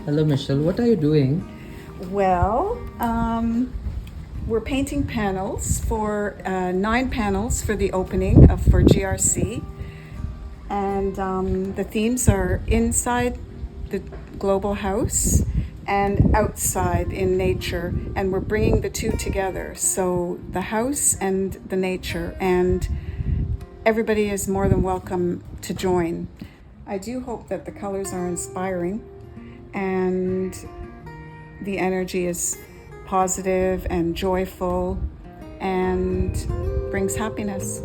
Hello, Michelle. What are you doing? Well, we're painting panels for 9 panels for the opening for GRC, and the themes are inside the global house and outside in nature, and we're bringing the two together. So the house and the nature, and everybody is more than welcome to join. I do hope that the colors are inspiring and the energy is positive and joyful and brings happiness.